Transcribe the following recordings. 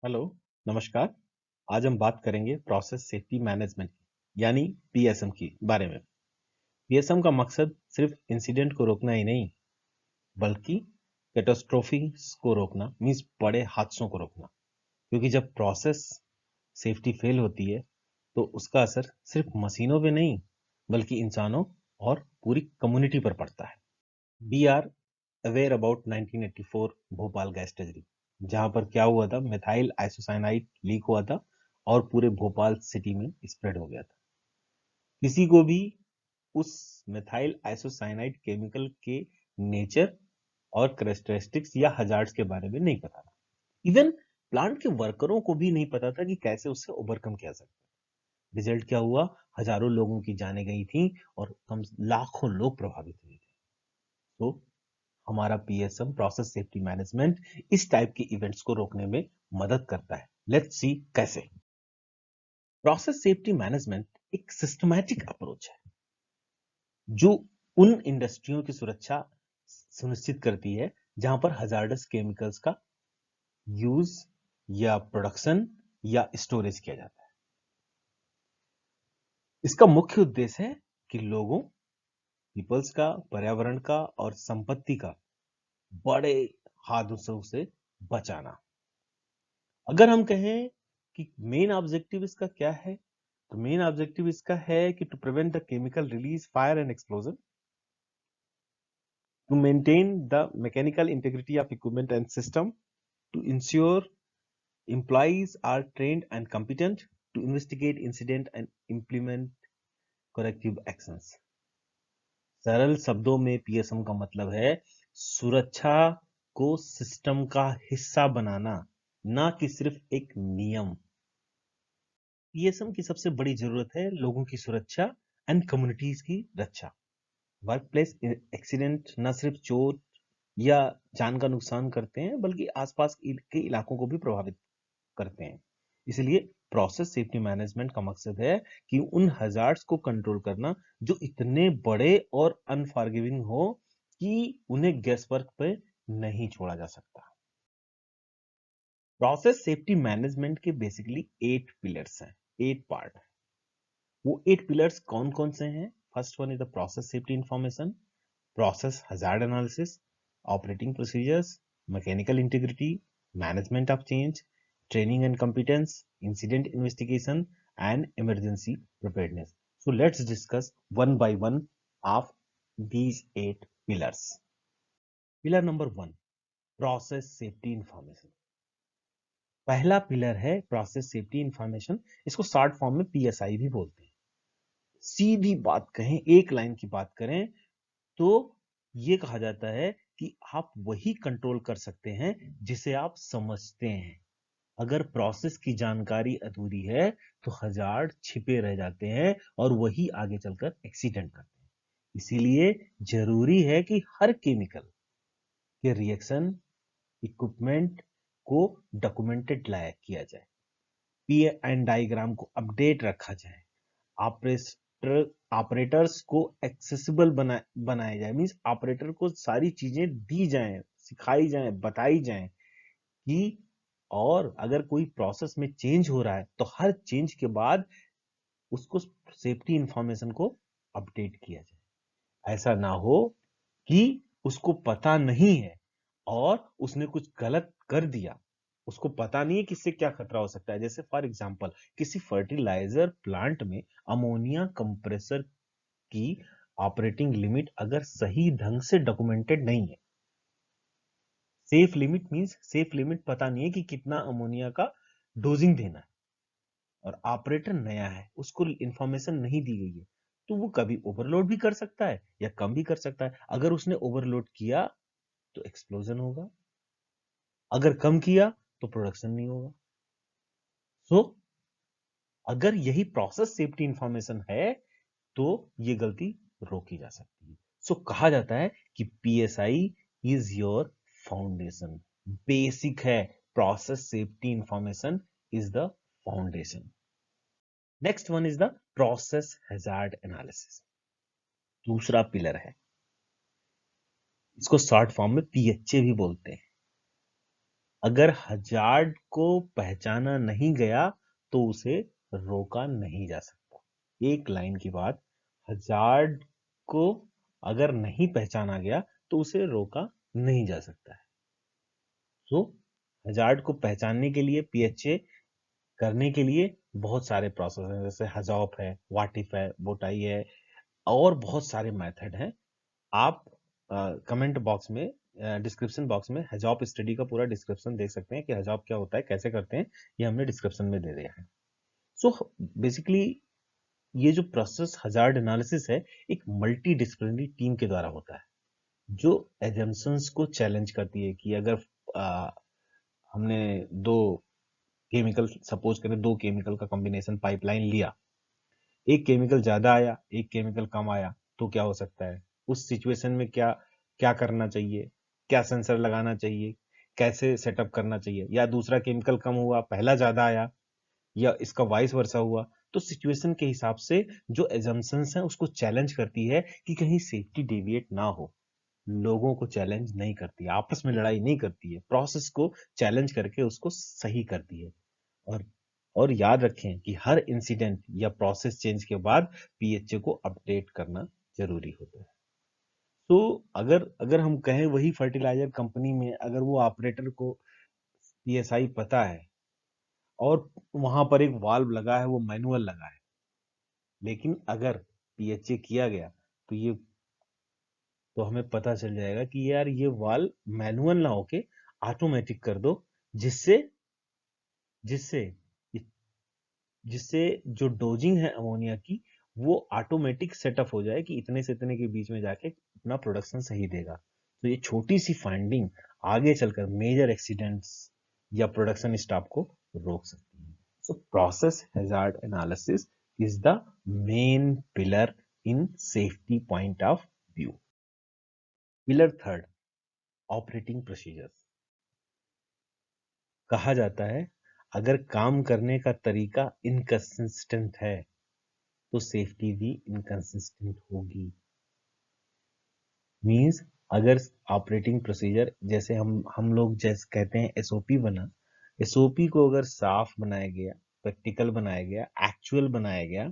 Hello, नमस्कार। आज हम बात करेंगे प्रोसेस सेफ्टी मैनेजमेंट यानी पीएसएम की बारे में। पीएसएम का मकसद सिर्फ इंसिडेंट को रोकना ही नहीं, बल्कि कैटास्ट्रोफिस को रोकना मीन्स बड़े हादसों को रोकना। क्योंकि जब प्रोसेस सेफ्टी फेल होती है, तो उसका असर सिर्फ मशीनों पे नहीं, बल्कि इंसानों और पूरी कम्युनिटी पर पड़ता है। We are aware about 1984 Bhopal gas tragedy, जहां पर क्या हुआ था, मिथाइल आइसोसाइनाइड लीक हुआ था और पूरे भोपाल सिटी में स्प्रेड हो गया था। किसी को भी उस मिथाइल आइसोसाइनाइड केमिकल के नेचर और करेक्टरिस्टिक्स या हजार्ड्स के बारे में नहीं पता था। इवन प्लांट के वर्करों को भी नहीं पता था कि कैसे उससे ओवरकम किया सकता है। रिजल्ट क्या हुआ? हजारों लोगों की जानें गई थी और कम लाखों लोग प्रभावित हुए थे। तो हमारा पीएसएम प्रोसेस सेफ्टी मैनेजमेंट इस टाइप के इवेंट्स को रोकने में मदद करता है। लेट्स सी कैसे। प्रोसेस सेफ्टी मैनेजमेंट एक सिस्टमैटिक अप्रोच है जो उन इंडस्ट्रियों की सुरक्षा सुनिश्चित करती है जहां पर हजार्डस केमिकल्स का यूज या प्रोडक्शन या स्टोरेज किया जाता है। इसका मुख्य उद्देश्य है कि लोगों, पीपल्स का, पर्यावरण का और संपत्ति का बड़े हादसों से बचाना। अगर हम कहें कि मेन ऑब्जेक्टिव इसका क्या है, तो मेन ऑब्जेक्टिव इसका है कि to prevent the chemical release, fire and explosion, to maintain the mechanical integrity of equipment and system, to ensure employees are trained and competent, to investigate incident and implement corrective actions। सरल शब्दों में PSM का मतलब है सुरक्षा को system का हिस्सा बनाना, ना कि सिर्फ एक नियम। पीएसएम की सबसे बड़ी जरूरत है लोगों की सुरक्षा एंड कम्युनिटीज की रक्षा। वर्क प्लेस एक्सीडेंट न सिर्फ चोट या जान का नुकसान करते हैं, बल्कि आसपास के इलाकों को भी प्रभावित करते हैं। इसलिए प्रोसेस सेफ्टी मैनेजमेंट का मकसद है कि उन हजार्ड्स को कंट्रोल करना जो इतने बड़े और अनफॉरगिविंग हो कि उन्हें गैस वर्क पे नहीं छोड़ा जा सकता। प्रोसेस सेफ्टी मैनेजमेंट के बेसिकली 8 पिलर्स हैं, 8 पार्ट। वो 8 पिलर्स कौन कौन से हैं? First one is the process safety information, process hazard analysis, operating procedures, mechanical integrity, management of change, training and competence, incident investigation and emergency preparedness. So let's discuss one by one of these 8 pillars। Pillar number 1, process safety information. पहला pillar है process safety information. इसको short form में PSI भी बोलते हैं। सीधी बात कहें, एक लाइन की बात करें, तो ये कहा जाता है कि आप वही कंट्रोल कर सकते हैं जिसे आप समझते हैं। अगर प्रोसेस की जानकारी अधूरी है, तो हजार्ड छिपे रह जाते हैं और वही आगे चलकर एक्सीडेंट करते हैं। इसीलिए जरूरी है कि हर केमिकल के रिएक्शन इक्विपमेंट को डॉक्यूमेंटेड लायक किया जाए, पीएन डायग्राम को अपडेट रखा जाए, ऑपरेटर्स को एक्सेसिबल बनाया जाए, मींस ऑपरेटर को सारी चीजें दी जाएं, सिखाई जाएं, बताई जाएं कि, और अगर कोई प्रोसेस में चेंज हो रहा है तो हर चेंज के बाद उसको सेफ्टी इंफॉर्मेशन को अपडेट किया जाए। ऐसा ना हो कि उसको पता नहीं है और उसने कुछ गलत कर दिया, उसको पता नहीं है कि इससे क्या खतरा हो सकता है। जैसे फॉर एग्जांपल, किसी फर्टिलाइजर प्लांट में अमोनिया कंप्रेसर की ऑपरेटिंग लिमिट अगर सही ढंग से डॉक्यूमेंटेड नहीं है, safe limit means safe limit पता नहीं है कि कितना अमोनिया का डोजिंग देना है, और ऑपरेटर नया है, उसको इंफॉर्मेशन नहीं दी गई है, तो वो कभी ओवरलोड भी कर सकता है या कम भी कर सकता है। अगर उसने ओवरलोड किया तो एक्सप्लोजन होगा, अगर कम किया तो प्रोडक्शन नहीं होगा। सो अगर यही प्रोसेस सेफ्टी इंफॉर्मेशन है, तो ये गलती रोकी जा सकती है। सो कहा जाता है कि PSI is your foundation, basic है। Process safety information is the foundation. Next one is the process hazard analysis, दूसरा पिलर है। इसको शॉर्ट फॉर्म में पीएचए भी बोलते हैं। अगर हजार्ड को पहचाना नहीं गया तो उसे रोका नहीं जा सकता। एक लाइन की बात, हजार्ड को अगर नहीं पहचाना गया तो उसे रोका नहीं जा सकता है। तो हजार्ड को पहचानने के लिए, पीएचए करने के लिए बहुत सारे प्रोसेस हैं, जैसे हजॉप है, वाटिफ है, बोटाई है, और बहुत सारे मेथड हैं। आप कमेंट बॉक्स में, डिस्क्रिप्शन बॉक्स में हजॉप स्टडी का पूरा डिस्क्रिप्शन देख सकते हैं कि हजॉप क्या होता है, कैसे करते हैं, ये हमने डिस्क्रिप्शन में दे दिया है। सो बेसिकली ये जो प्रोसेस हजार्ड एनालिसिस है, एक मल्टी डिसिप्लिनरी टीम के द्वारा होता है, जो एजम्पशंस को चैलेंज करती है कि अगर हमने दो केमिकल, सपोज करें दो केमिकल का कॉम्बिनेशन पाइपलाइन लिया, एक केमिकल ज्यादा आया, एक केमिकल कम आया, तो क्या हो सकता है, उस सिचुएशन में क्या क्या करना चाहिए, क्या सेंसर लगाना चाहिए, कैसे सेटअप करना चाहिए, या दूसरा केमिकल कम हुआ, पहला ज्यादा आया, या इसका वाइस वर्सा हुआ। तो सिचुएशन के हिसाब से जो एजम्पशंस हैं उसको चैलेंज करती है कि कहीं सेफ्टी डेविएट ना हो। लोगों को चैलेंज नहीं करती, आपस में लड़ाई नहीं करती है, प्रोसेस को चैलेंज करके उसको सही करती है। और और याद रखें कि हर इंसिडेंट या प्रोसेस चेंज के बाद पीएचए को अपडेट करना जरूरी होता है। तो अगर अगर हम कहें, वही फर्टिलाइजर कंपनी में अगर वो ऑपरेटर को पीएसआई पता है और वहां पर एक वाल्व लगा है, वो मैनुअल लगा है, लेकिन अगर पीएचए किया गया तो ये, तो हमें पता चल जाएगा कि यार ये वाल्व मैनुअल ना होके ऑटोमेटिक कर दो, जिससे जिससे जिससे जो डोजिंग है अमोनिया की, वो ऑटोमेटिक सेटअप हो जाए कि इतने से इतने के बीच में जाके अपना प्रोडक्शन सही देगा। तो ये छोटी सी फाइंडिंग आगे चलकर मेजर एक्सीडेंट्स या प्रोडक्शन स्टॉप को रोक सकती है। So process hazard analysis is the main pillar in safety point of view. Pillar third, operating procedures. कहा जाता है अगर काम करने का तरीका इनकंसिस्टेंट है तो सेफ्टी भी इनकंसिस्टेंट होगी। मींस अगर ऑपरेटिंग प्रोसीजर, जैसे हम लोग जैसे कहते हैं एसओपी बना, एसओपी को अगर साफ बनाया गया, प्रैक्टिकल बनाया गया, एक्चुअल बनाया गया,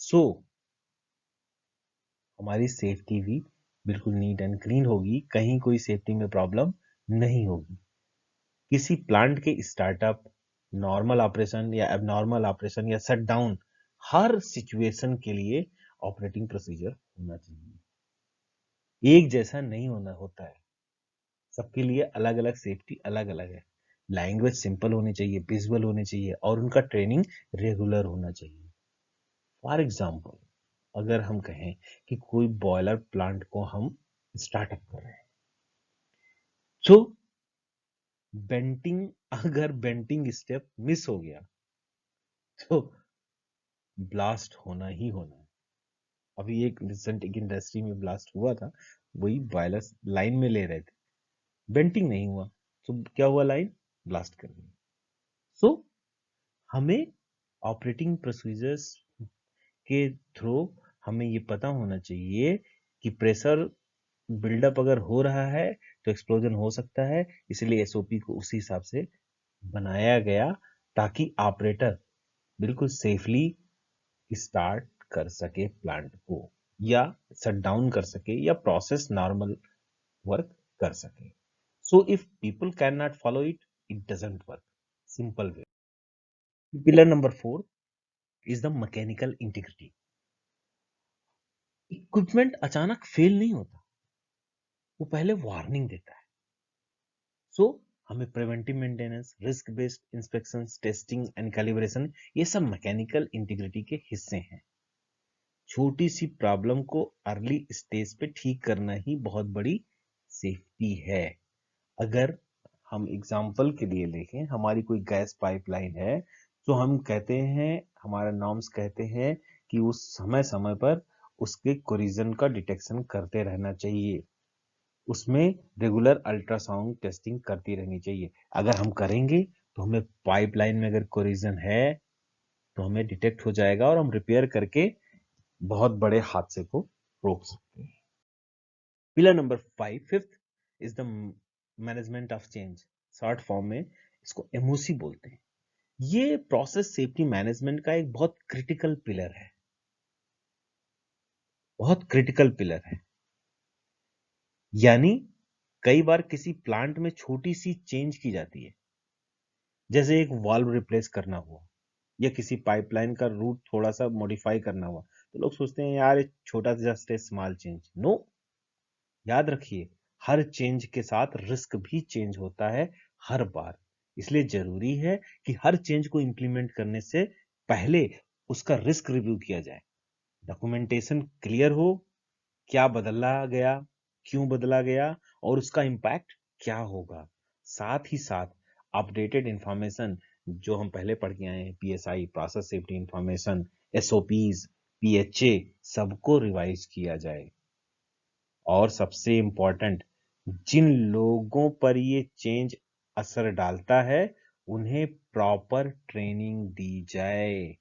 सो हमारी सेफ्टी भी बिल्कुल नीट एंड क्लीन होगी, कहीं कोई सेफ्टी में प्रॉब्लम नहीं होगी। किसी प्लांट के स्टार्टअप, नॉर्मल ऑपरेशन या एबनॉर्मल ऑपरेशन या शट डाउन, हर सिचुएशन के लिए ऑपरेटिंग प्रोसीजर होना चाहिए, एक जैसा नहीं होना होता है, सबके लिए अलग अलग सेफ्टी अलग अलग है। लैंग्वेज सिंपल होनी चाहिए, विजुअल होनी चाहिए, और उनका ट्रेनिंग रेगुलर होना चाहिए। फॉर एग्जाम्पल, अगर हम कहें कि कोई बॉयलर प्लांट को हम स्टार्टअप कर रहे हैं, तो बेंटिंग, अगर बेंटिंग स्टेप मिस हो गया तो ब्लास्ट होना ही होना है। अभी एक रिसेंट एक इंडस्ट्री में ब्लास्ट हुआ था, वही बॉयलर लाइन में ले रहे थे, बेंटिंग नहीं हुआ, तो क्या हुआ, लाइन ब्लास्ट कर गई। सो हमें ऑपरेटिंग प्रोसीजर्स के थ्रू हमें ये पता होना चाहिए कि प्रेशर बिल्डअप अगर हो रहा है तो एक्सप्लोजन हो सकता है, इसलिए एसओपी को उसी हिसाब से बनाया गया ताकि ऑपरेटर बिल्कुल सेफली स्टार्ट कर सके प्लांट को, या शट डाउन कर सके, या प्रोसेस नॉर्मल वर्क कर सके। So if people can not follow it, it doesn't work, simple way. Pillar number 4 is the mechanical integrity. Equipment अचानक फेल नहीं होता, वो पहले वार्निंग देता है। सो हमें preventive maintenance, risk based inspection, testing and calibration, ये सब मैकेनिकल इंटीग्रिटी के हिस्से हैं। छोटी सी प्रॉब्लम को अर्ली स्टेज पे ठीक करना ही बहुत बड़ी सेफ्टी है। अगर हम एग्जाम्पल के लिए देखें, हमारी कोई गैस पाइपलाइन है, तो हम कहते हैं, हमारा नॉर्म्स कहते हैं कि उस समय समय पर उसके कोरिजन का डिटेक्शन करते रहना चाहिए, उसमें रेगुलर अल्ट्रासाउंड टेस्टिंग करती रहनी चाहिए। अगर हम करेंगे तो हमें पाइपलाइन में अगर कोरिजन है तो हमें डिटेक्ट हो जाएगा और हम रिपेयर करके बहुत बड़े हादसे को रोक सकते हैं। Pillar number 5, fifth, is the management of change. Short form में इसको एमओसी बोलते हैं। ये प्रोसेस सेफ्टी मैनेजमेंट का एक बहुत क्रिटिकल पिलर है, बहुत क्रिटिकल पिलर है। यानी कई बार किसी प्लांट में छोटी सी चेंज की जाती है, जैसे एक वाल्व रिप्लेस करना हुआ या किसी पाइपलाइन का रूट थोड़ा सा मॉडिफाई करना हुआ, तो लोग सोचते हैं यार एक छोटा सा just a small change. No, याद रखिए हर चेंज के साथ रिस्क भी चेंज होता है हर बार। इसलिए जरूरी है कि हर चेंज को इंप्लीमेंट करने से पहले उसका रिस्क रिव्यू किया जाए, डॉक्यूमेंटेशन क्लियर हो, क्या बदला गया, क्यों बदला गया और उसका इम्पैक्ट क्या होगा। साथ ही साथ अपडेटेड इंफॉर्मेशन जो हम पहले पढ़ के आए हैं, PSI process safety information, SOPs, PHA, सबको रिवाइज किया जाए। और सबसे इंपॉर्टेंट, जिन लोगों पर ये चेंज असर डालता है उन्हें प्रॉपर ट्रेनिंग दी जाए।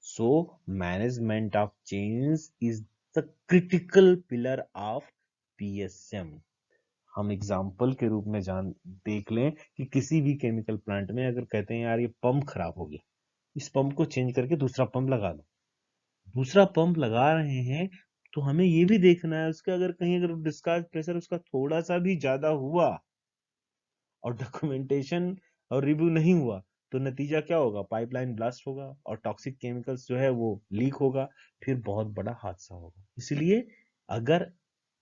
So management of change is the critical pillar of PSM. हम एग्जाम्पल के रूप में जान देख लें कि किसी भी केमिकल प्लांट में अगर कहते हैं यार ये पंप खराब हो गया, इस पंप को चेंज करके दूसरा पंप लगा दो। दूसरा पंप लगा रहे हैं तो हमें ये भी देखना है उसका अगर कहीं अगर डिस्चार्ज प्रेशर उसका थोड़ा सा भी ज्यादा हुआ और डॉक्यूमेंटेशन और रिव्यू नहीं हुआ तो नतीजा क्या होगा, पाइपलाइन ब्लास्ट होगा और टॉक्सिक केमिकल्स जो है वो लीक होगा, फिर बहुत बड़ा हादसा होगा। इसलिए अगर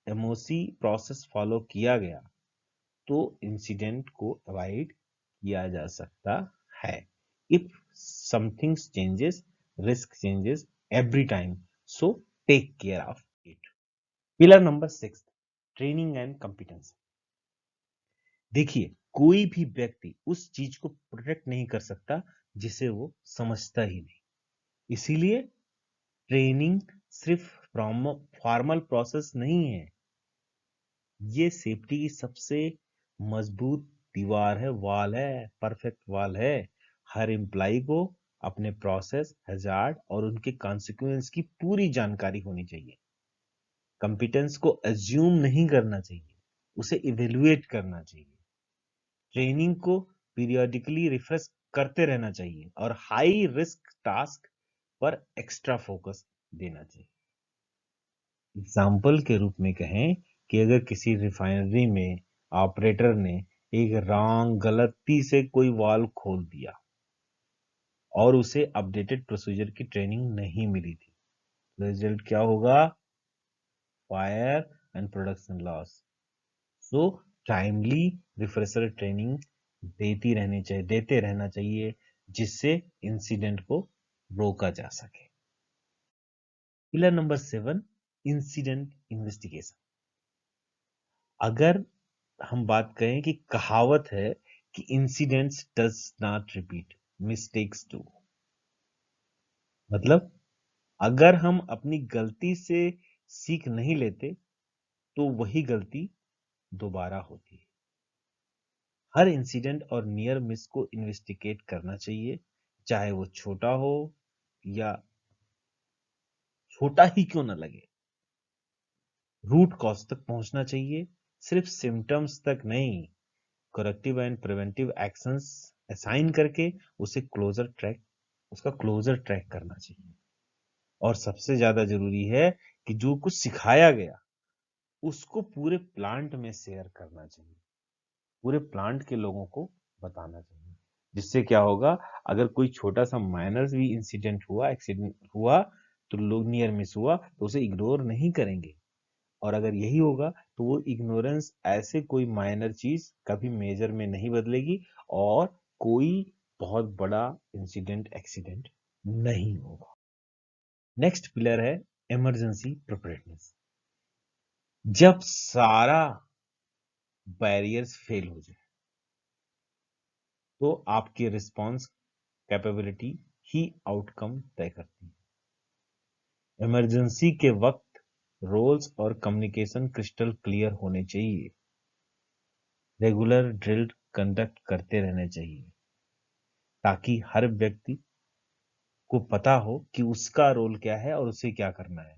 एमओसी प्रोसेस फॉलो किया गया तो इंसिडेंट को अवॉइड किया जा सकता है। If something changes, risk changes every time, so take care of it. Pillar number 6, training and competence. देखिए कोई भी व्यक्ति उस चीज को प्रोटेक्ट नहीं कर सकता जिसे वो समझता ही नहीं। इसीलिए ट्रेनिंग सिर्फ फॉर्मल प्रोसेस नहीं है, ये सेफ्टी की सबसे मजबूत दीवार है, वॉल है, परफेक्ट वॉल है। हर एम्प्लाई को अपने प्रोसेस, हैजार्ड और उनके कॉन्सिक्वेंस की पूरी जानकारी होनी चाहिए। कंपिटेंस को एज्यूम नहीं करना चाहिए, उसे इवेल्युएट करना चाहिए। ट्रेनिंग को पीरियोडिकली रिफ्रेश करते रहना चाहिए और हाई रिस्क टास्क पर एक्स्ट्रा फोकस देना चाहिए। एग्जाम्पल के रूप में कहें कि अगर किसी रिफाइनरी में ऑपरेटर ने एक गलती से कोई वाल्व खोल दिया और उसे अपडेटेड प्रोसीजर की ट्रेनिंग नहीं मिली थी, रिजल्ट क्या होगा, fire and production loss. So timely refresher training देते रहना चाहिए जिससे इंसिडेंट को रोका जा सके। Pillar number 7, incident investigation. अगर हम बात करें कि कहावत है कि incidents does not repeat, mistakes do. मतलब अगर हम अपनी गलती से सीख नहीं लेते तो वही गलती दोबारा होती है। हर इंसिडेंट और नियर मिस को इन्वेस्टिगेट करना चाहिए, चाहे वो छोटा हो या छोटा ही क्यों ना लगे। रूट कॉज तक पहुंचना चाहिए, सिर्फ सिम्टम्स तक नहीं। Corrective and preventive actions assign करके उसका क्लोजर ट्रैक करना चाहिए। और सबसे ज्यादा जरूरी है कि जो कुछ सिखाया गया उसको पूरे प्लांट में शेयर करना चाहिए, पूरे प्लांट के लोगों को बताना चाहिए। जिससे क्या होगा, अगर कोई छोटा सा माइनर भी इंसिडेंट हुआ, एक्सीडेंट हुआ, तो लोग नियर मिस हुआ तो उसे इग्नोर नहीं करेंगे। और अगर यही होगा तो वो इग्नोरेंस ऐसे कोई माइनर चीज कभी मेजर में नहीं बदलेगी और कोई बहुत बड़ा इंसिडेंट एक्सीडेंट नहीं होगा। नेक्स्ट पिलर है इमरजेंसी प्रिपेयर्डनेस। जब सारा बैरियर्स फेल हो जाए तो आपकी रिस्पॉन्स कैपेबिलिटी ही आउटकम तय करती है। इमरजेंसी के वक्त रोल्स और कम्युनिकेशन क्रिस्टल क्लियर होने चाहिए। रेगुलर ड्रिल कंडक्ट करते रहने चाहिए ताकि हर व्यक्ति को पता हो कि उसका रोल क्या है और उसे क्या करना है।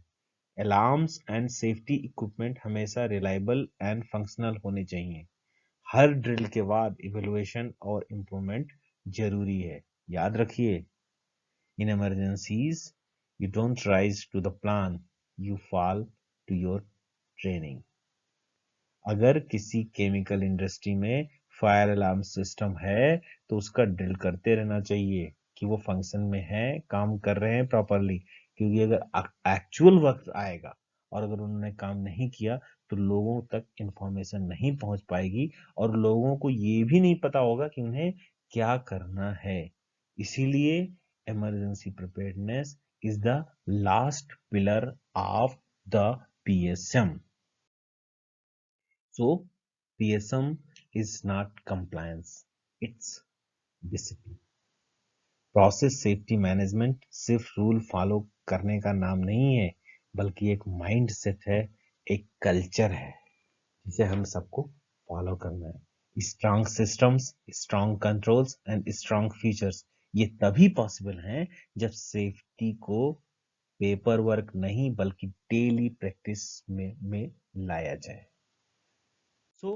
अलार्म्स एंड सेफ्टी इक्विपमेंट हमेशा रिलायबल एंड फंक्शनल होने चाहिए। हर ड्रिल के बाद इवेल्युएशन और इम्प्रूवमेंट जरूरी है। याद रखिए, in emergencies you don't rise to the plan, you fall to your training. अगर किसी केमिकल इंडस्ट्री में फायर अलार्म सिस्टम है तो उसका ड्रिल करते रहना चाहिए कि वो फंक्शन में है, काम कर रहे हैं प्रॉपरली। क्योंकि अगर एक्चुअल वक्त आएगा और अगर उन्होंने काम नहीं किया तो लोगों तक इंफॉर्मेशन नहीं पहुंच पाएगी और लोगों को ये भी नहीं पता होगा कि उन्हें क्या करना है। इसीलिए emergency preparedness is the last pillar of the PSM. So, PSM is not compliance, it's discipline. Process safety management सिर्फ रूल फॉलो करने का नाम नहीं है, बल्कि एक माइंड सेट है, एक कल्चर है जिसे हम सबको फॉलो करना है। Strong systems, strong controls and strong features ये तभी पॉसिबल हैं जब सेफ्टी को पेपर वर्क नहीं बल्कि डेली प्रैक्टिस में लाया जाए। So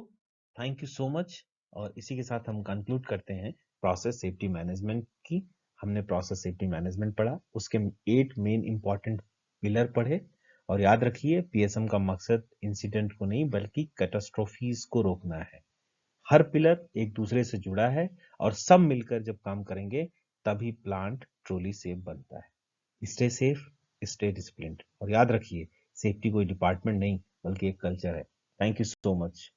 thank you so much. और इसी के साथ हम कंक्लूड करते हैं प्रोसेस सेफ्टी मैनेजमेंट की। हमने प्रोसेस सेफ्टी मैनेजमेंट पढ़ा, उसके 8 मेन इंपॉर्टेंट पिलर पढ़े। और याद रखिए, पीएसएम का मकसद इंसिडेंट को नहीं बल्कि कैटास्ट्रोफीज को रोकना है। हर पिलर एक दूसरे से जुड़ा है और सब मिलकर जब काम करेंगे तभी प्लांट ट्रूली सेफ बनता है। स्टे सेफ, स्टे डिसिप्लिन्ड और याद रखिए, सेफ्टी कोई डिपार्टमेंट नहीं बल्कि एक कल्चर है। Thank you so much.